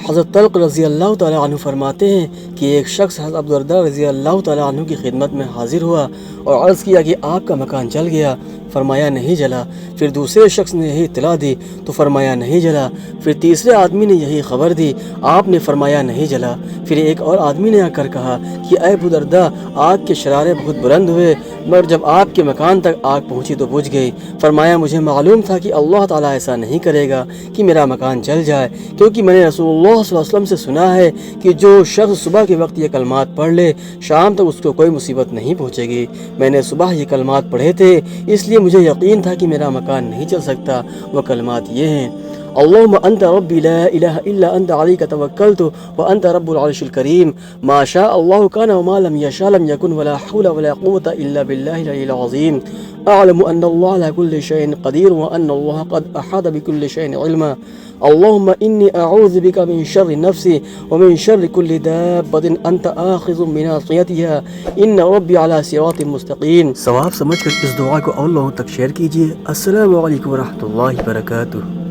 حضرت طلق رضی اللہ تعالیٰ عنہ فرماتے ہیں کہ ایک شخص حضرت ابوالدرداء رضی اللہ تعالیٰ عنہ کی خدمت میں حاضر ہوا اور عرض کیا کہ آپ کا مکان جل گیا، فرمایا نہیں جلا۔ پھر دوسرے شخص نے یہی اطلاع دی تو فرمایا نہیں جلا۔ پھر تیسرے آدمی نے یہی خبر دی، آپ نے فرمایا نہیں جلا۔ پھر ایک اور آدمی نے آ کر کہا کہ اے ابوالدرداء، آگ کے شرارے بہت بلند ہوئے مگر جب آپ کے مکان تک آگ پہنچی تو بجھ گئی۔ فرمایا مجھے معلوم تھا کہ اللہ تعالیٰ ایسا نہیں کرے گا کہ میرا مکان جل جائے، کیونکہ میں نے رسول اللہ صلی اللہ علیہ وسلم سے سنا ہے کہ جو شخص صبح کے وقت یہ کلمات پڑھ لے شام تک اس کو کوئی مصیبت نہیں پہنچے گی۔ میں نے صبح یہ کلمات پڑھے تھے، اس لیے مجھے یقین تھا کہ میرا مکان نہیں چل سکتا۔ وہ کلمات یہ ہیں: اللہم انت ربی لا الہ الا انت علیک توکلت وانت رب العرش الکریم ما شاء اللہ کان وما لم یشاء لم یکن ولا حول ولا قوة الا باللہ العلی العظیم اعلم ان اللہ علی کل شیء قدیر وان اللہ قد احاط بكل شیء علما اللہم انی اعوذ بک من شر نفسی ومن شر کل دابۃ انت آخذ بناصیتها ان ربی علی صراط مستقیم۔ ثواب سمجھ کر اس دعا کو اور لوگوں تک شیئر کیجیے۔ السلام علیکم ورحمۃ اللہ وبرکاتہ۔